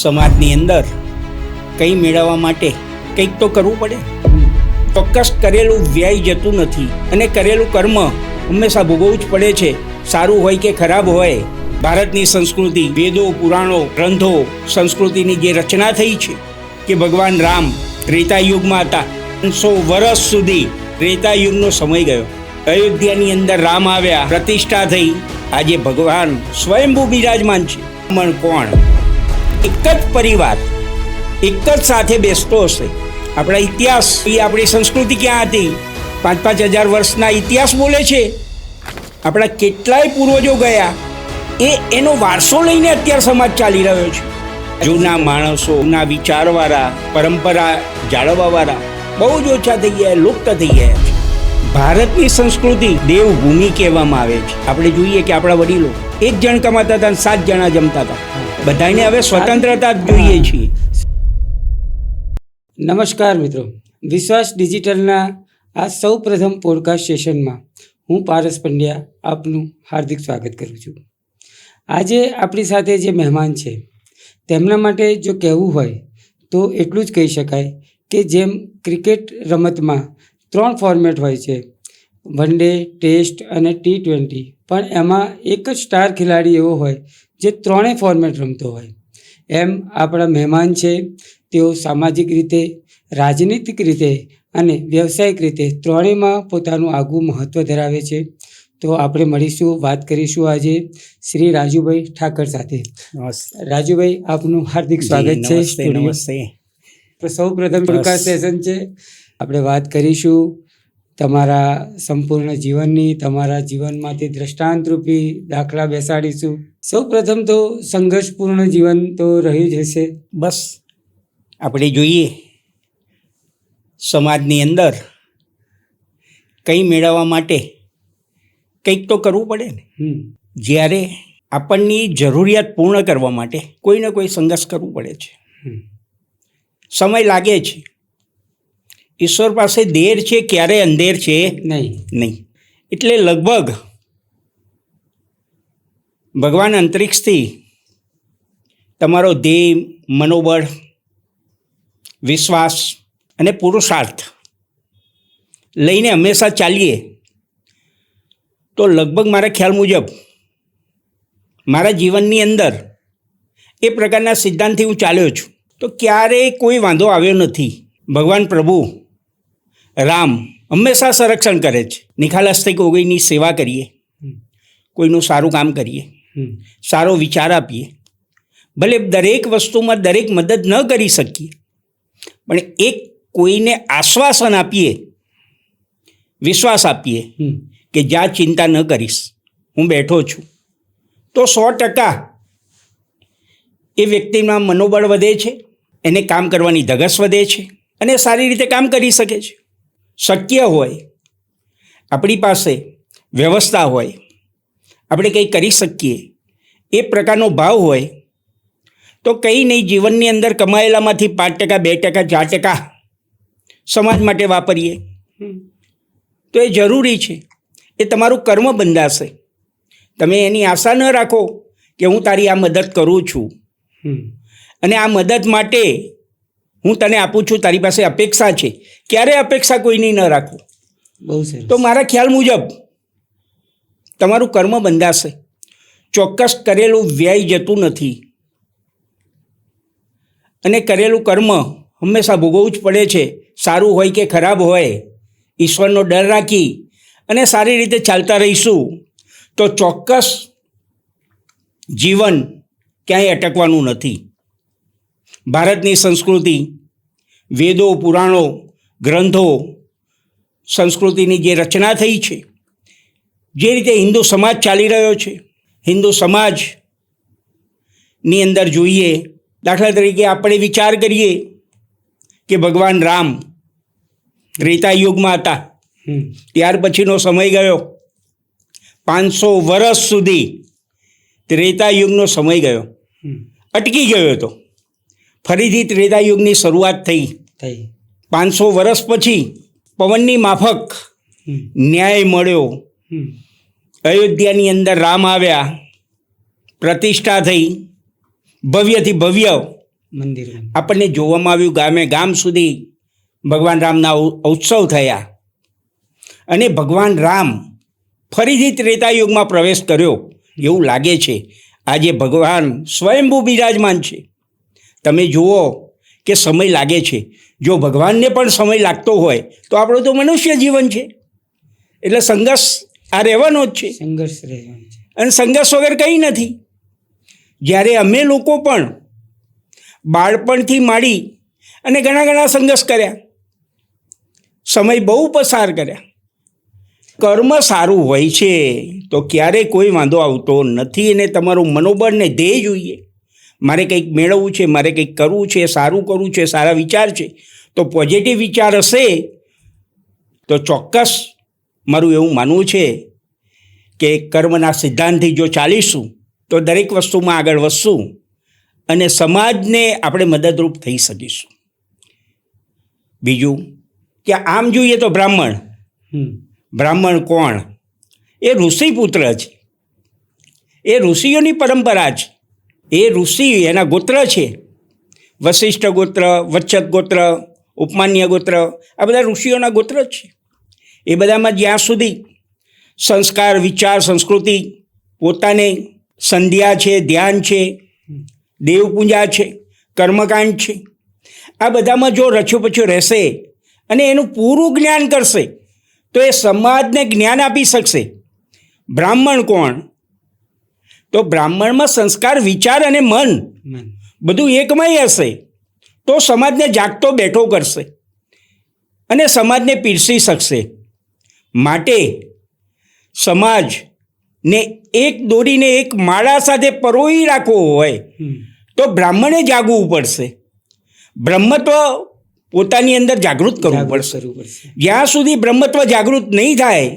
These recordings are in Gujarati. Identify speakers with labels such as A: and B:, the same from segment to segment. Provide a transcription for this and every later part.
A: સમાજની અંદર કંઈ મેળવવા માટે કંઈક તો કરવું પડે. ચોક્કસ કરેલું વ્યય જતું નથી અને કરેલું કર્મ હંમેશા ભોગવવું જ પડે છે, સારું હોય કે ખરાબ હોય. ભારતની સંસ્કૃતિ, વેદો, પુરાણો, ગ્રંથો, સંસ્કૃતિની જે રચના થઈ છે કે ભગવાન રામ ત્રેતા યુગમાં હતા, 500 વર્ષ સુધી ત્રેતા યુગનો સમય ગયો. અયોધ્યાની અંદર રામ આવ્યા, પ્રતિષ્ઠા થઈ, આજે ભગવાન સ્વયંભૂ બિરાજમાન છે. પણ કોણ? એક જ પરિવાર એક જ સાથે બેસતો હશે. આપણા ઇતિહાસ, આપણી સંસ્કૃતિ ક્યાં હતી? 5,000 વર્ષના ઇતિહાસ બોલે છે. આપણા કેટલાય પૂર્વજો ગયા, એનો વારસો લઈને અત્યારે સમાજ ચાલી રહ્યો છે. જૂના માણસો, જૂના વિચારવાળા, પરંપરા જાળવવાવાળા બહુ જ ઓછા થઈ ગયા, લુપ્ત થઈ ગયા છે. ભારતની સંસ્કૃતિ દેવભૂમિ કહેવામાં આવે છે. આપણે જોઈએ કે આપણા વડીલો 1 જણ કમાતા હતા અને 7 જણા જમતા હતા. બધાને હવે સ્વતંત્રતા જ જોઈએ છીએ.
B: નમસ્કાર મિત્રો, વિશ્વાસ ડિજિટલના આ સૌ પ્રથમ પોડકાસ્ટ સેશનમાં હું પારસ પંડ્યા આપનું હાર્દિક સ્વાગત કરું છું. આજે આપણી સાથે જે મહેમાન છે તેમના માટે જો કહેવું હોય તો એટલું જ કહી શકાય કે જેમ ક્રિકેટ રમતમાં 3 ફોર્મેટ હોય છે, વન ડે, ટેસ્ટ અને T20, પણ એમાં એક જ સ્ટાર ખેલાડી એવો હોય જે 3 ફોર્મેટ રમતો હોય. એમ આપણા મહેમાન છે, તેઓ સામાજિક રીતે, રાજનીતિક રીતે અને વ્યવસાયિક રીતે ત્રણેયમાં પોતાનું આગવું મહત્ત્વ ધરાવે છે. તો આપણે મળીશું, વાત કરીશું આજે શ્રી રાજુભાઈ ઠાકર સાથે. રાજુભાઈ, આપનું હાર્દિક સ્વાગત છે.
A: નમસ્તે.
B: તો સૌ પ્રથમ પોડકાસ્ટ સેશન છે, આપણે વાત કરીશું તમારા સંપૂર્ણ જીવનની, તમારા જીવનમાંથી દ્રષ્ટાંતરૂપી દાખલા બેસાડીશું. સૌ પ્રથમ તો સંઘર્ષપૂર્ણ જીવન તો રહ્યું જ હશે.
A: બસ આપણે જોઈએ સમાજની અંદર કંઈ મેળવવા માટે કંઈક તો કરવું પડે ને. જ્યારે આપણની જરૂરિયાત પૂર્ણ કરવા માટે કોઈ ને કોઈ સંઘર્ષ કરવું પડે છે. સમય લાગે છે. ઈશ્વર પાસે દેર છે, ક્યારે અંધેર છે નહીં. એટલે લગભગ ભગવાન અંતરિક્ષથી તમારો ધ્યેય, મનોબળ, વિશ્વાસ અને પુરુષાર્થ લઈને હંમેશા ચાલીએ તો લગભગ મારા ખ્યાલ મુજબ મારા જીવનની અંદર એ પ્રકારના સિદ્ધાંતથી હું ચાલ્યો છું તો ક્યારેય કોઈ વાંધો આવ્યો નથી. ભગવાન પ્રભુ રામ હંમેશા સંરક્ષણ કરે છે. નિખાલસથી કોઈની સેવા કરીએ, કોઈનું સારું કામ કરીએ, સારો વિચાર આપીએ. ભલે દરેક વસ્તુમાં દરેક મદદ ન કરી શકીએ, પણ એક કોઈને આશ્વાસન આપીએ, વિશ્વાસ આપીએ કે જ્યાં ચિંતા ન કરીશ, હું બેઠો છું, તો 100% એ વ્યક્તિમાં મનોબળ વધે છે, એને કામ કરવાની ધગશ વધે છે અને સારી રીતે કામ કરી શકે છે. શક્ય હોય, આપણી પાસે વ્યવસ્થા હોય, આપણે કંઈ કરી શકીએ એ પ્રકારનો ભાવ હોય તો કંઈ નહીં, જીવનની અંદર કમાયેલામાંથી 5%, 2%, 4% સમાજ માટે વાપરીએ તો એ જરૂરી છે. એ તમારું કર્મ બંધાશે. તમે એની આશા ન રાખો કે હું તારી આ મદદ કરું છું અને આ મદદ માટે હું તને આપું છું, તારી પાસે અપેક્ષા છે. ક્યારે અપેક્ષા કોઈની ન રાખો.
B: બહુ સરસ.
A: તો મારા ખ્યાલ મુજબ તમારું કર્મ બંધાશે. ચોક્કસ કરેલું વ્યય જતું નથી અને કરેલું કર્મ હંમેશા ભોગવવું જ પડે છે, સારું હોય કે ખરાબ હોય. ઈશ્વરનો ડર રાખી અને સારી રીતે ચાલતા રહીશું તો ચોક્કસ જીવન ક્યાંય અટકવાનું નથી. ભારતની સંસ્કૃતિ, વેદો, પુરાણો, ગ્રંથો, સંસ્કૃતિની જે રચના થઈ છે, જે રીતે હિન્દુ સમાજ ચાલી રહ્યો છે, હિન્દુ સમાજની અંદર જોઈએ, દાખલા તરીકે આપણે વિચાર કરીએ કે ભગવાન રામ ત્રેતા યુગમાં હતા, ત્યાર પછીનો સમય ગયો, 500 વર્ષ સુધી ત્રેતા યુગનો સમય ગયો, અટકી ગયો હતો. ફરીથી ત્રેતા યુગની શરૂઆત થઈ. 500 વર્ષ પછી પવનની માફક ન્યાય મળ્યો. અયોધ્યાની અંદર રામ આવ્યા, પ્રતિષ્ઠા થઈ, ભવ્યથી ભવ્ય
B: મંદિરો.
A: આપણને જોવામાં આવ્યું ગામે ગામ સુધી ભગવાન રામના ઉત્સવ થયા અને ભગવાન રામ ફરીથી ત્રેતા યુગમાં પ્રવેશ કર્યો એવું લાગે છે. આજે ભગવાન સ્વયંભૂ બિરાજમાન છે. તમે જુઓ કે સમય લાગે છે. જો ભગવાનને પણ સમય લાગતો હોય તો આપણું તો મનુષ્ય જીવન છે, એટલે સંઘર્ષ આ રહેવાનો જ છે.
B: સંઘર્ષ રહેવાનો છે
A: અને સંઘર્ષ વગર કંઈ નથી. જ્યારે અમે લોકો પણ બાળપણથી માંડી અને ઘણા સંઘર્ષ કર્યા, સમય બહુ પસાર કર્યા. કર્મ સારું હોય છે તો ક્યારેય કોઈ વાંધો આવતો નથી. અને તમારું મનોબળ ને ધ્યેય જોઈએ. મારે કંઈક મેળવવું છે, મારે કંઈક કરવું છે, સારું કરવું છે, સારા વિચાર છે, તો પોઝિટિવ વિચાર હશે તો ચોક્કસ મારું એવું માનવું છે કે કર્મના સિદ્ધાંતથી જો ચાલીશું તો દરેક વસ્તુમાં આગળ વધશું અને સમાજને આપણે મદદરૂપ થઈ શકીશું. બીજું કે આમ જોઈએ તો બ્રાહ્મણ કોણ? એ ઋષિપુત્ર છે. એ ઋષિઓની પરંપરા છે. એ ઋષિ એના ગોત્ર છે. વશિષ્ઠ ગોત્ર, વચ્છત ગોત્ર, ઉપમાન્ય ગોત્ર, આ બધા ઋષિઓના ગોત્ર જ છે. એ બધામાં જ્યાં સુધી સંસ્કાર, વિચાર, સંસ્કૃતિ, પોતાને સંધ્યા છે, ધ્યાન છે, દેવપૂજા છે, કર્મકાંડ છે, આ બધામાં જો રચ્યો રહેશે અને એનું પૂરું જ્ઞાન કરશે તો એ સમાજને જ્ઞાન આપી શકશે. બ્રાહ્મણ કોણ? તો બ્રાહ્મણમાં સંસ્કાર, વિચાર અને મન બધું એકમય હશે તો સમાજને જાગતો બેઠો કરશે અને સમાજને પીરસી શકશે. માટે સમાજને એક દોરીને એક માળા સાથે પરોવી રાખવો હોય તો બ્રાહ્મણે જાગવું પડશે. બ્રહ્મત્વ પોતાની અંદર જાગૃત કરવું પડશે. જ્યાં સુધી બ્રહ્મત્વ જાગૃત નહીં થાય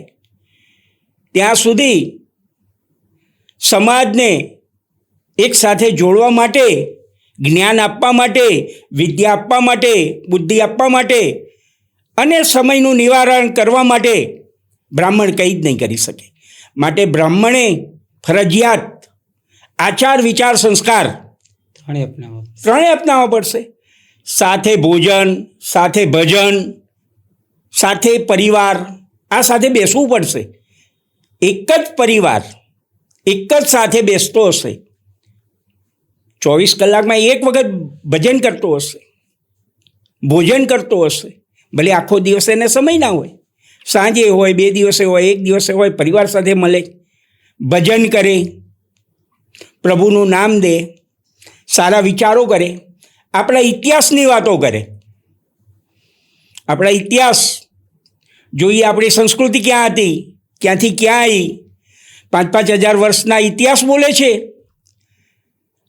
A: ત્યાં સુધી સમાજને એક સાથે જોડવા માટે, જ્ઞાન આપવા માટે, વિદ્યા આપવા માટે, બુદ્ધિ આપવા માટે અને સમયનું નિવારણ કરવા માટે બ્રાહ્મણ કંઈ જ નહીં કરી શકે. માટે બ્રાહ્મણે ફરજિયાત આચાર, વિચાર, સંસ્કાર ત્રણેય અપનાવવા પડશે. સાથે ભોજન, સાથે ભજન, સાથે પરિવાર, આ સાથે બેસવું પડશે. એક જ પરિવાર એક જ સાથે બેસતો હશે, 24 કલાકમાં એક વખત ભજન કરતો હશે, ભોજન કરતો હશે, ભલે આખો દિવસ એને સમય ના હોય, સાંજે હોય, 2 દિવસે હોય, 1 દિવસે હોય, પરિવાર સાથે મળે, ભજન કરે, પ્રભુનું નામ દે, સારા વિચારો કરે, આપણા ઇતિહાસની વાતો કરે. આપણા ઇતિહાસ જોઈએ, આપણી સંસ્કૃતિ ક્યાં હતી, ક્યાંથી ક્યાં આવી, 5-5 હજાર વર્ષના ઇતિહાસ બોલે છે.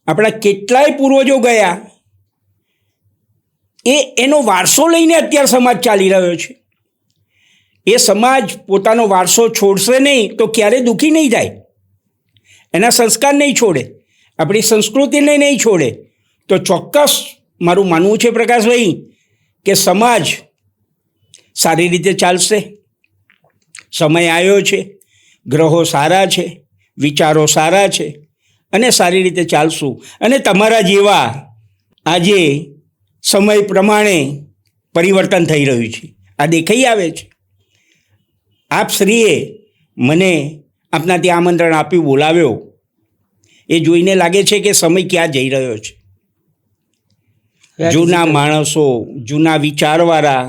A: આપણા કેટલાય પૂર્વજો ગયા, એનો વારસો લઈને અત્યારે સમાજ ચાલી રહ્યો છે. એ સમાજ પોતાનો વારસો છોડશે નહીં તો ક્યારેય દુઃખી નહીં થાય. એના સંસ્કાર નહીં છોડે, આપણી સંસ્કૃતિને નહીં છોડે તો ચોક્કસ મારું માનવું છે પ્રકાશભાઈ કે સમાજ સારી રીતે ચાલશે. સમય આવ્યો છે, ગ્રહો સારા છે, વિચારો સારા છે અને સારી રીતે ચાલશું. અને તમારા જેવા આજે સમય પ્રમાણે પરિવર્તન થઈ રહ્યું છે, આ દેખાઈ આવે છે. આપ શ્રીએ મને આપના ત્યાં આમંત્રણ આપ્યું, બોલાવ્યો, એ જોઈને લાગે છે કે સમય ક્યાં જઈ રહ્યો છે. જૂના માણસો, જૂના વિચારવાળા,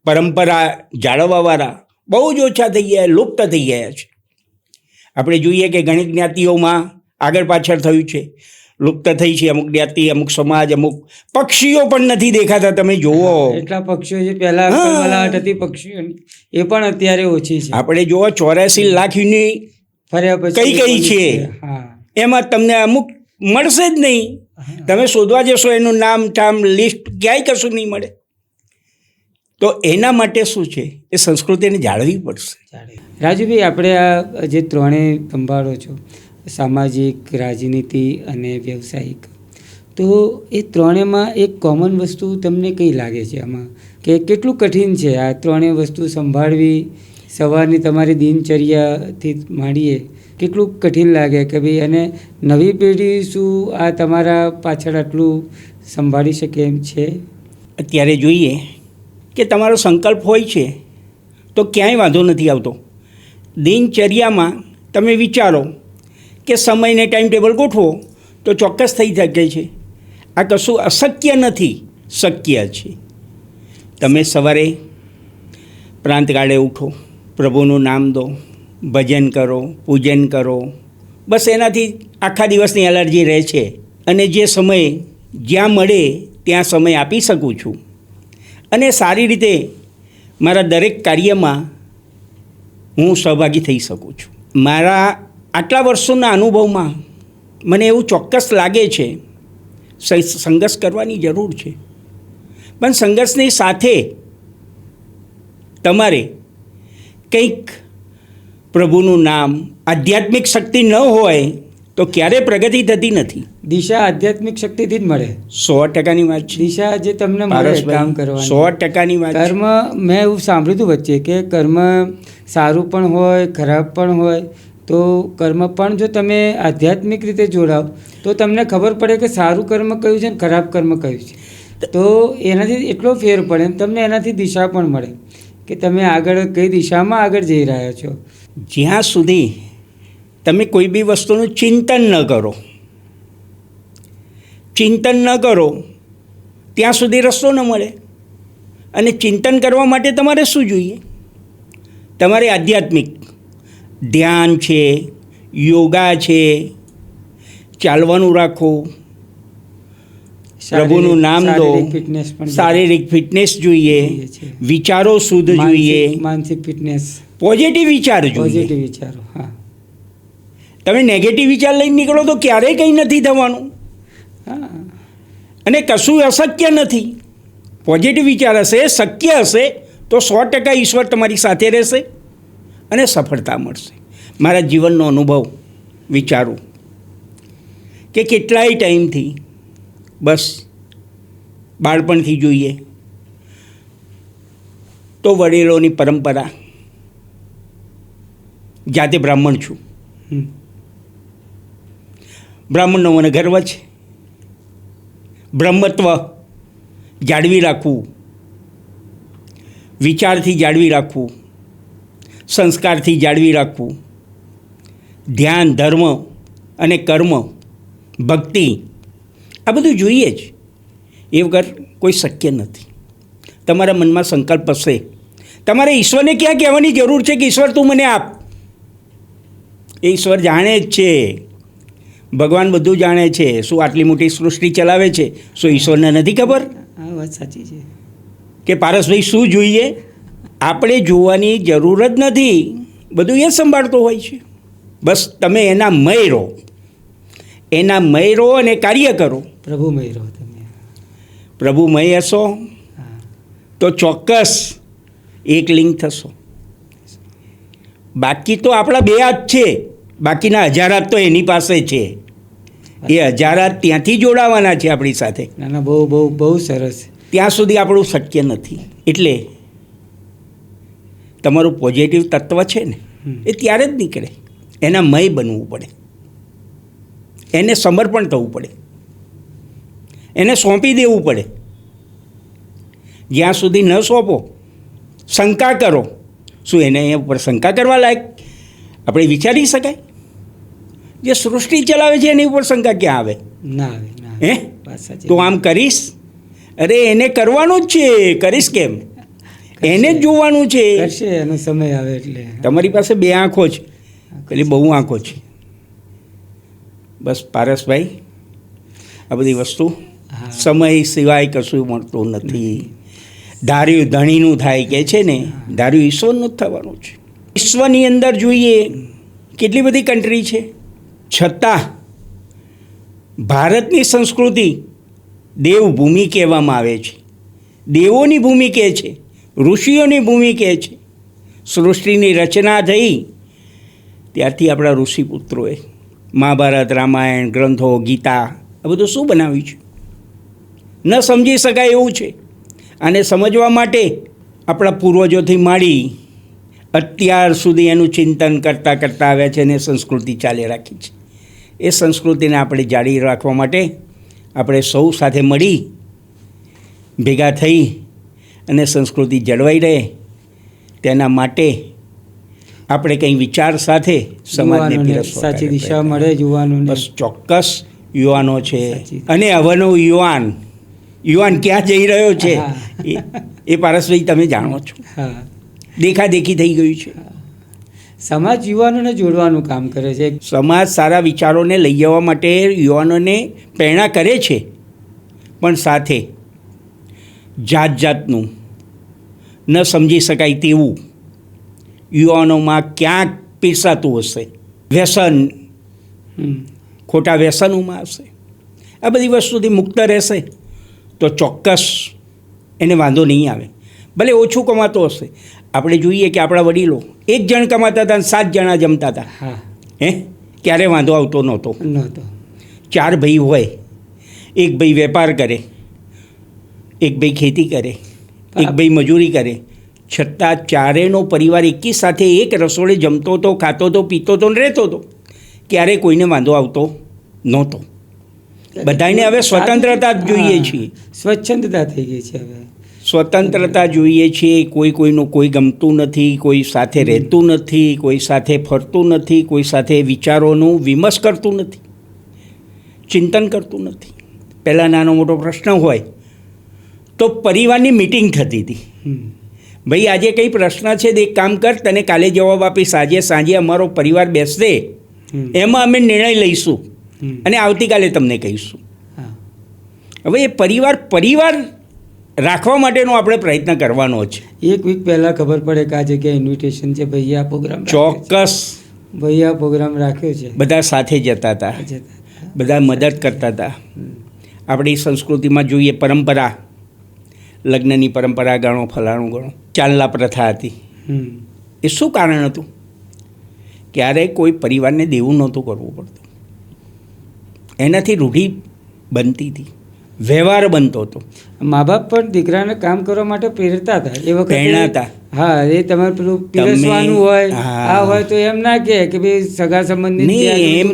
A: પરંપરા જાળવવાવાળા બહુ જ ઓછા થઈ ગયા, લુપ્ત થઈ ગયા છે. આપણે જોઈએ કે ઘણી જ્ઞાતિઓમાં આગળ પાછળ થયું છે, લુપ્ત થઈ છે અમુક જ્ઞાતિ, અમુક સમાજ, અમુક પક્ષીઓ પણ નથી દેખાતા. તમે જુઓ
B: એટલા પક્ષીઓ જે પહેલા કલબલાહટ હતી પક્ષીઓની, એ પણ અત્યારે ઓછી છે.
A: આપણે જુઓ 84 લાખ યુનિ કઈ કઈ છે, એમાં તમને અમુક મળશે જ નહીં. તમે શોધવા જશો એનું નામ ટામ લિસ્ટ ક્યાંય કશું નહીં મળે. તો એના માટે શું છે, એ સંસ્કૃતિને જાળવવી પડશે.
B: રાજુભાઈ, આપણે આ જે ત્રણેય સંભાળો છો, સામાજિક, રાજનીતિ અને વ્યવસાયિક, તો એ ત્રણેયમાં એક કોમન વસ્તુ તમને કઈ લાગે છે આમાં, કે કેટલું કઠિન છે આ ત્રણેય વસ્તુ સંભાળવી? સવારની તમારી દિનચર્યાથી માંડીએ કેટલું કઠિન લાગે કે ભાઈ, અને નવી પેઢી શું આ તમારા પાછળ આટલું સંભાળી શકે એમ છે?
A: અત્યારે જોઈએ કે તમારો સંકલ્પ હોય છે તો ક્યાંય વાંધો નથી આવતો. દિનચર્યામાં તમે વિચારો કે સમયને ટાઈમ ટેબલ ગોઠવો તો ચોક્કસ થઈ શકે છે. આ કશું અશક્ય નથી, શક્ય છે. તમે સવારે પ્રાંતકાળે ઉઠો, પ્રભુનું નામ દો, ભજન કરો, પૂજન કરો, બસ એનાથી આખા દિવસની એલર્જી રહે છે. અને જે સમય જ્યાં મળે ત્યાં સમય આપી શકું છું અને સારી રીતે મારા દરેક કાર્યમાં હું સહભાગી થઈ શકું છું. મારા આટલા વર્ષોના અનુભવમાં મને એવું ચોક્કસ લાગે છે સંઘર્ષ કરવાની જરૂર છે, પણ સંઘર્ષની સાથે તમારે કંઈક પ્રભુનું નામ, આધ્યાત્મિક શક્તિ ન હોય તો ક્યારેય પ્રગતિ થતી નથી.
B: દિશા આધ્યાત્મિક શક્તિથી જ મળે.
A: 100%ની વાત છે.
B: દિશા જે તમને મળે કામ કરવાની,
A: 100%ની વાત છે.
B: કર્મ, મેં એવું સાંભળ્યું હતું વચ્ચે કે કર્મ સારું પણ હોય, ખરાબ પણ હોય, તો કર્મ પણ જો તમે આધ્યાત્મિક રીતે જોડાવ તો તમને ખબર પડે કે સારું કર્મ કયું છે ને ખરાબ કર્મ કયું છે. તો એનાથી એટલો ફેર પડે, તમને એનાથી દિશા પણ મળે કે તમે આગળ કઈ દિશામાં આગળ જઈ રહ્યા છો.
A: જ્યાં સુધી તમે કોઈ બી વસ્તુનું ચિંતન ન કરો ત્યાં સુધી રસ્તો ન મળે. અને ચિંતન કરવા માટે તમારે શું જોઈએ? તમારે આધ્યાત્મિક ધ્યાન છે, યોગા છે, ચાલવાનું રાખો, પ્રભુનું નામ દો, શારીરિક ફિટનેસ જોઈએ, વિચારો શુદ્ધ જોઈએ,
B: માનસિક ફિટનેસ,
A: પોઝિટિવ વિચાર જોઈએ.
B: પોઝિટિવ વિચારો. હા,
A: તમે નેગેટિવ વિચાર લઈને નીકળો તો ક્યારેય કંઈ નથી થવાનું.
B: હા,
A: અને કશું અશક્ય નથી. પોઝિટિવ વિચાર હશે, શક્ય હશે તો 100% ઈશ્વર તમારી સાથે રહેશે અને સફળતા મળશે. મારા જીવનનો અનુભવ વિચારું કે કેટલાય ટાઈમથી બસ બાળપણથી જોઈએ તો વડીલોની પરંપરા, જાતે બ્રાહ્મણ છું, બ્રાહ્મણનો મને ગર્વ છે. બ્રહ્મત્વ જાળવી રાખવું, વિચારથી જાળવી રાખવું, સંસ્કારથી જાળવી રાખવું, ધ્યાન, ધર્મ અને કર્મ, ભક્તિ, આ બધું જોઈએ જ. એ વગર કોઈ શક્ય નથી. તમારા મનમાં સંકલ્પ હશે, તમારે ઈશ્વરને ક્યાં કહેવાની જરૂર છે કે ઈશ્વર તું મને આપ? એ ઈશ્વર જાણે જ છે. ભગવાન બધું જાણે છે. શું આટલી મોટી સૃષ્ટિ ચલાવે છે, શું ઈશ્વરને નથી ખબર?
B: આ વાત સાચી છે
A: કે પારસભાઈ શું જોઈએ? આપણે જોવાની જરૂર જ નથી, બધું એ સંભાળતો હોય છે. બસ તમે એના મય રહો અને કાર્ય કરો.
B: પ્રભુમય રહો તમે.
A: પ્રભુમય હશો તો ચોક્કસ એક લિંગ થશો. બાકી તો આપણા બે હાથ છે, બાકીના 1000 હાથ તો એની પાસે છે. એ 1000 હાથ ત્યાંથી જોડાવાના છે આપણી સાથે.
B: ના ના, બહુ બહુ બહુ સરસ.
A: ત્યાં સુધી આપણું શક્ય નથી. એટલે તમારું પોઝિટિવ તત્વ છે ને એ ત્યારે જ નીકળે. એના મય બનવું પડે, એને સમર્પણ થવું પડે, એને સોંપી દેવું પડે. જ્યાં સુધી ન સોંપો, શંકા કરો, શું એને અહીંયા ઉપર શંકા કરવા લાયક આપણે વિચારી શકાય? જે સૃષ્ટિ ચલાવે છે એની ઉપર શંકા ક્યાં આવે?
B: ના આવે, ના
A: હે?
B: વાત સાચી.
A: તો આમ કરીશ? અરે એને કરવાનું જ છે, કરીશ કેમ? એને જ જોવાનું છે.
B: કરશે, એનો સમય આવે એટલે.
A: તમારી પાસે 2 આંખો છે, પેલી બહુ આંખો છે. બસ પારસભાઈ, આ બધી વસ્તુ સમય સિવાય કશું મળતું નથી. ધાર્યું ધણીનું થાય કે છે ને, ધાર્યું ઈશ્વરનું જ થવાનું છે. વિશ્વની અંદર જોઈએ કેટલી બધી કન્ટ્રી છે, છતાં ભારતની સંસ્કૃતિ દેવભૂમિ કહેવામાં આવે છે. દેવોની ભૂમિ કહે છે, ઋષિઓની ભૂમિ કહે છે. સૃષ્ટિની રચના થઈ ત્યારથી આપણા ઋષિપુત્રોએ મહાભારત, રામાયણ, ગ્રંથો, ગીતા, આ બધું શું બનાવ્યું છે? ન સમજી શકાય એવું છે. આને સમજવા માટે આપણા પૂર્વજોથી માંડી અત્યાર સુધી એનું ચિંતન કરતાં આવ્યા છે અને સંસ્કૃતિ ચાલી રાખી છે. એ સંસ્કૃતિને આપણે જાળવી રાખવા માટે આપણે સૌ સાથે મળી ભેગા થઈ અને સંસ્કૃતિ જળવાઈ રહે તેના માટે આપણે કંઈ વિચાર સાથે સમાજને
B: યુવાનોને
A: પીરસવા
B: સાચી
A: કાર્ય
B: દિશા
A: પ્રયત્ન.
B: મળે યુવાનોને.
A: બસ ચોક્કસ યુવાનો છે
B: સાચી.
A: અને હવેનો યુવાન ક્યાં જઈ રહ્યો છે
B: હા.
A: એ પારસભાઈ તમે જાણો છો.
B: હા,
A: દેખાદેખી થઈ ગયું છે.
B: સમાજ યુવાનોને જોડવાનું કામ કરે છે.
A: સમાજ સારા વિચારોને લઈ જવા માટે યુવાનોને પ્રેરણા કરે છે, પણ સાથે જાત જાતનું ન સમજી શકાય તેવું યુવાનોમાં ક્યાંક પીરસાતું હશે. વ્યસન,
B: હમ.
A: ખોટા વ્યસનોમાં હશે. આ બધી વસ્તુથી મુક્ત રહેશે તો ચોક્કસ એને વાંધો નહીં આવે. ભલે ઓછું કમાતો હશે. આપણે જોઈએ કે આપણા વડીલો 1 જણ કમાતા હતા અને 7 જણા જમતા હતા.
B: હા,
A: ક્યારે વાંધો આવતો નહોતો.
B: નહોતો.
A: 4 ભાઈ હોય, એક ભાઈ વેપાર કરે, એક ભાઈ ખેતી કરે, એક ભાઈ મજૂરી કરે, છતાં ચારેયનો પરિવાર એકી સાથે એક રસોડે જમતો હતો, ખાતો હતો, પીતો હતો ને રહેતો હતો. ક્યારેય કોઈને વાંધો આવતો નહોતો. બધાને હવે સ્વતંત્રતા જ જોઈએ
B: હા,
A: છીએ.
B: સ્વચ્છંદતા થઈ ગઈ છે હવે.
A: સ્વતંત્રતા જોઈએ છીએ. કોઈનું કોઈ ગમતું નથી, કોઈ સાથે રહેતું નથી, કોઈ સાથે ફરતું નથી, કોઈ સાથે વિચારોનું વિમર્શ કરતું નથી, ચિંતન કરતું નથી. પહેલાં નાનો મોટો પ્રશ્ન હોય તો પરિવારની મિટિંગ થતી હતી.
B: હમ.
A: ભાઈ આજે કંઈ પ્રશ્ન છે તો એક કામ કર, તને કાલે જવાબ આપીશ. આજે સાંજે અમારો પરિવાર બેસશે,
B: હમ.
A: એમાં અમે નિર્ણય લઈશું
B: હમ.
A: અને આવતીકાલે તમને કહીશું.
B: હા.
A: હવે એ પરિવાર રાખવા માટેનો આપણે પ્રયત્ન કરવાનો છે.
B: એક વીક પહેલા ખબર પડે કે આ જગ્યાએ ઇન્વિટેશન છે, ભાઈ આ પ્રોગ્રામ
A: ચોક્કસ
B: ભાઈ આ પ્રોગ્રામ રાખ્યો છે.
A: બધા સાથે જતા હતા, બધા મદદ કરતા હતા. આપણી સંસ્કૃતિમાં જોઈએ પરંપરા, લગ્નની પરંપરા ગણો, ફલાણું ગણો, ચાલના પ્રથા હતી.
B: હમ.
A: એ શું કારણ હતું? ક્યારેય કોઈ પરિવારને દેવું નહોતું કરવું પડતું. એનાથી રૂઢિ બનતી હતી, વ્યવહાર બનતો હતો.
B: મા બાપ પણ દીકરાને કામ કરવા માટે પ્રેરતા હતા એ વખતે.
A: પ્રેરણાતા.
B: હા, એ તમારે પેલું પીરસવાનું હોય,
A: હા.
B: આ હોય તો એમ ના કહે કે ભાઈ સગા સંબંધી
A: નહીં,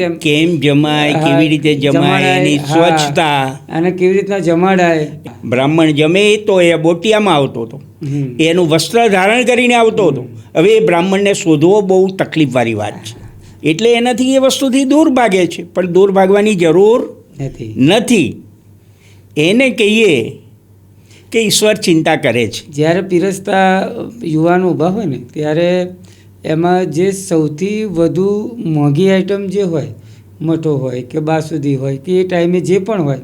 A: એમ કેમ જમાય,
B: હા,
A: કેવી રીતે જમાય,
B: જમાડાય,
A: એની
B: હા.
A: સ્વચ્છતા.
B: અને કેવી રીતના જમાડાય.
A: બ્રાહ્મણ જમે તો એ બોટિયામાં આવતો હતો,
B: હમ.
A: એનું વસ્ત્ર ધારણ કરીને આવતો હતો. હવે એ બ્રાહ્મણને શોધવો બહુ તકલીફવાળી વાત છે. એટલે એનાથી એ વસ્તુથી દૂર ભાગે છે, પણ દૂર ભાગવાની જરૂર નથી. એને કહીએ કે ઈશ્વર ચિંતા કરે છે.
B: જ્યારે પીરસતા યુવાનો ઊભા હોય ને ત્યારે એમાં જે સૌથી વધુ મોંઘી આઈટમ જે હોય, મઠો હોય કે બાસુદી હોય કે એ ટાઈમે જે પણ હોય,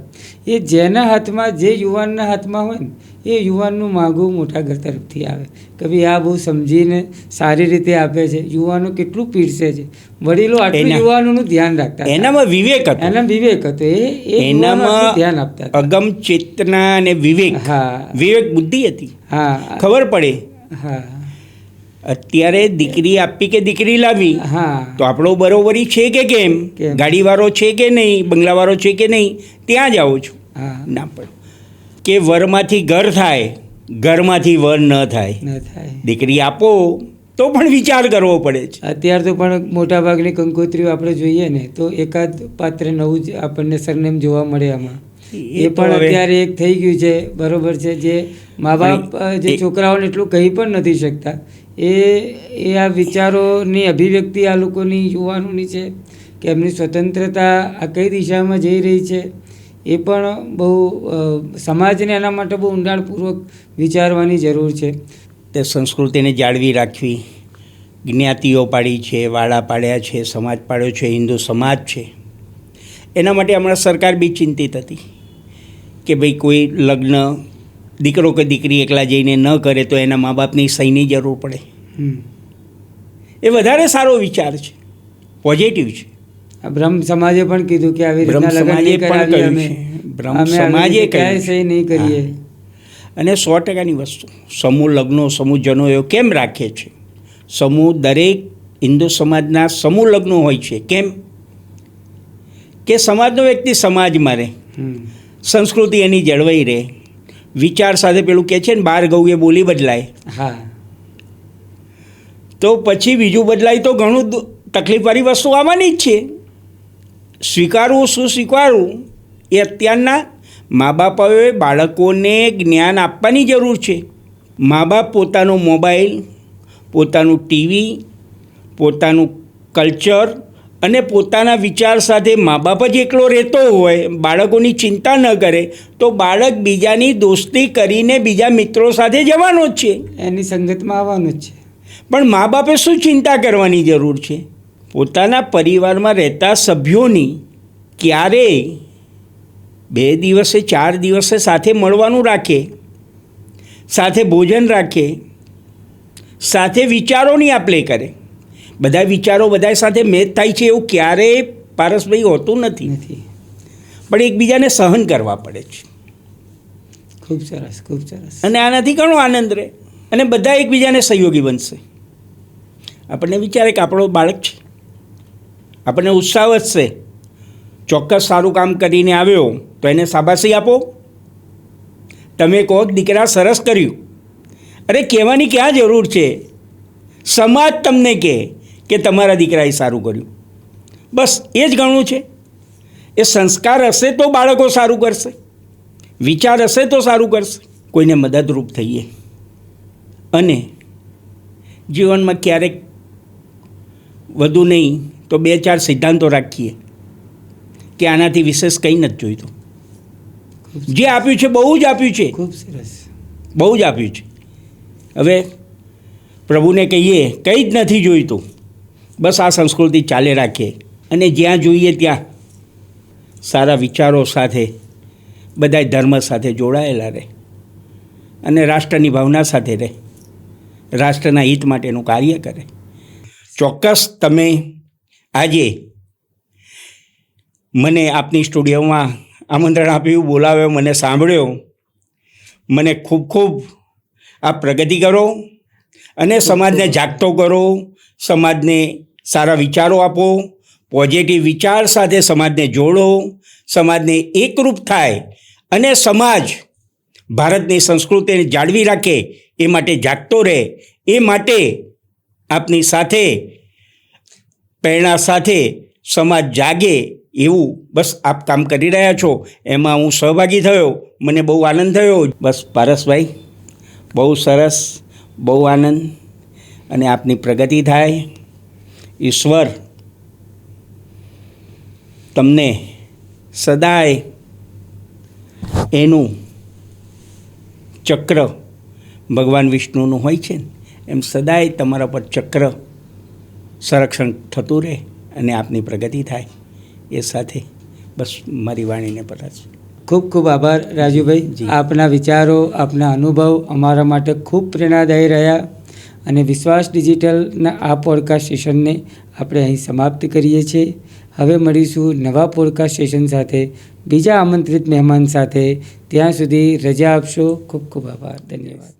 B: એ જેના હાથમાં, જે યુવાનના હાથમાં હોય ને એ યુવાનનું માગું મોટા ઘર તરફથી આવે કે ભાઈ આ બહુ સમજીને સારી રીતે આપે છે. યુવાનો કેટલું પીરસે છે. વડીલો આટલું યુવાનોનું ધ્યાન રાખતા હતા.
A: એનામાં વિવેક હતો.
B: એનામાં વિવેક હતો. એ
A: એનામાં
B: ધ્યાન આપતા હતા.
A: અગમ ચેતના અને વિવેક,
B: હા,
A: વિવેક બુદ્ધિ હતી.
B: હા,
A: ખબર પડે.
B: હા,
A: અત્યારે દીકરી આપી કે દીકરી લાવી
B: હા,
A: તો આપણો બરોબરી છે કે કેમ, ગાડીવાળો છે કે નહીં, બંગલાવાળો છે કે નહીં, ત્યાં જ આવું છું.
B: હા,
A: ના પડે કે વરમાંથી ઘર થાય, ઘરમાંથી વર ન થાય.
B: ન થાય.
A: દીકરી આપો તો પણ વિચાર કરવો પડે છે.
B: અત્યાર તો પણ મોટાભાગની કંકોત્રીઓ આપણે જોઈએ ને તો એકાદ પાત્ર નવું જ આપણને સરનેમ જોવા મળે આમાં. એ પણ અત્યારે એક થઈ ગયું છે, બરોબર છે. જે મા બાપ જે છોકરાઓને એટલું કહી પણ નથી શકતા, એ આ વિચારોની અભિવ્યક્તિ આ લોકોની, યુવાનોની છે કે એમની સ્વતંત્રતા આ કઈ દિશામાં જઈ રહી છે. એ પણ બહુ સમાજને એના માટે બહુ ઊંડાણપૂર્વક વિચારવાની જરૂર છે.
A: તે સંસ્કૃતિને જાળવી રાખવી. જ્ઞાતિઓ પાડી છે, વાળા પાડ્યા છે, સમાજ પાડ્યો છે, હિન્દુ સમાજ છે. એના માટે હમણાં સરકાર બી ચિંતિત હતી કે ભાઈ કોઈ લગ્ન દીકરો કે દીકરી એકલા જઈને ન કરે તો એના મા બાપની સહીની જરૂર પડે. એ વધારે સારો વિચાર છે, પોઝિટિવ છે.
B: બ્રહ્મ સમાજે પણ કીધું કે આવી રીતના લગ્ન નહીં કરાવીએ અમે.
A: બ્રહ્મ સમાજે
B: ક્યાંય સહી નહીં કરીએ.
A: અને 100%ની વસ્તુ સમૂહ લગ્નો, સમૂહ જનોયો કેમ રાખે છે? સમૂહ દરેક હિન્દુ સમાજના સમૂહ લગ્નો હોય છે. કેમ કે સમાજનો વ્યક્તિ સમાજમાં રહે, સંસ્કૃતિ એની જળવાઈ રહે, વિચાર સાથે પેલું કહે છે ને 12 ગૌએ બોલી બદલાય.
B: હા,
A: તો પછી બીજું બદલાય તો ઘણું તકલીફવાળી વસ્તુ આવવાની જ છે. સ્વીકારવું શું સ્વીકારવું એ અત્યારના મા બાપોએ બાળકોને જ્ઞાન આપવાની જરૂર છે. મા બાપ પોતાનો મોબાઈલ, પોતાનું ટીવી, પોતાનું કલ્ચર અને પોતાના વિચાર સાથે મા બાપ જ એકલો રહેતો હોય, બાળકોની ચિંતા ન કરે, તો બાળક બીજાની દોસ્તી કરીને બીજા મિત્રો સાથે જવાનો જ છે,
B: એની સંગતમાં આવવાનું જ છે.
A: પણ મા બાપે શું ચિંતા કરવાની જરૂર છે? પોતાના પરિવારમાં રહેતા સભ્યોની ક્યારેય 2 દિવસે 4 દિવસે સાથે મળવાનું રાખે, સાથે ભોજન રાખે, સાથે વિચારોની આપ-લે કરે. બધા વિચારો બધા સાથે મેચ થાય છે એવું ક્યારેય પારસભાઈ હોતું નથી, પણ એકબીજાને સહન કરવા પડે છે.
B: ખૂબ સરસ, ખૂબ સરસ.
A: અને આનાથી ઘણો આનંદ રહે અને બધા એકબીજાને સહયોગી બનશે. આપણને વિચારે કે આપણો બાળક છે, આપણને ઉત્સાહ વધશે. ચોક્કસ સારું કામ કરીને આવ્યો તો એને શાબાશી આપો. તમે કહો દીકરા સરસ કર્યું, અરે કહેવાની ક્યાં જરૂર છે? સમાજ તમને કહે કે તમારા દીકરાએ સારું કર્યું, બસ એ જ ઘણું છે. એ સંસ્કાર હશે તો બાળકો સારું કરશે, વિચાર હશે તો સારું કરશે. કોઈને મદદરૂપ થઈએ અને જીવનમાં ક્યારેક વધુ નહીં તો 2-4 સિદ્ધાંતો રાખીએ કે આનાથી વિશેષ કંઈ નથી જોઈતું. જે આપ્યું છે બહુ જ આપ્યું છે,
B: ખૂબ સરસ,
A: બહુ જ આપ્યું છે. હવે પ્રભુને કહીએ કંઈ જ નથી જોઈતું, બસ આ સંસ્કૃતિ ચાલે રાખીએ અને જ્યાં જોઈએ ત્યાં સારા વિચારો સાથે બધા ધર્મ સાથે જોડાયેલા રહે અને રાષ્ટ્રની ભાવના સાથે રહે, રાષ્ટ્રના હિત માટેનું કાર્ય કરે. ચોક્કસ તમે આજે મને આપની સ્ટુડિયોમાં આમંત્રણ આપ્યું, બોલાવ્યો, મને સાંભળ્યો. મને ખૂબ ખૂબ આપ પ્રગતિ કરો અને સમાજને જાગતો કરો, સમાજને સારા વિચારો આપો, પોઝિટિવ વિચાર સાથે સમાજને જોડો, સમાજને એકરૂપ થાય અને સમાજ ભારતની સંસ્કૃતિને જાળવી રાખે એ માટે જાગતો રહે. એ માટે આપની સાથે પ્રેરણા સાથે સમાજ જાગે એવું બસ આપ કામ કરી રહ્યા છો, એમાં હું સહભાગી થયો, મને બહુ આનંદ થયો. બસ પારસભાઈ, બહુ સરસ, બહુ આનંદ અને આપની પ્રગતિ થાય. ઈશ્વર તમને સદાય એનું ચક્ર ભગવાન વિષ્ણુનું હોય છે એમ સદાય તમારા પર ચક્ર સંરક્ષણ થતું રહે અને આપની પ્રગતિ થાય. એ સાથે બસ મારી વાણીને પરાશ.
B: ખૂબ ખૂબ આભાર રાજુભાઈ. આપના વિચારો, આપના અનુભવ અમારા માટે ખૂબ પ્રેરણાદાયી રહ્યા અને વિશ્વાસ ડિજિટલના આ પોડકાસ્ટ સેશનને આપણે અહીં સમાપ્ત કરીએ છીએ. હવે મળીશું નવા પોડકાસ્ટ સેશન સાથે, બીજા આમંત્રિત મહેમાન સાથે. ત્યાં સુધી રજા આપશો. ખૂબ ખૂબ આભાર. ધન્યવાદ.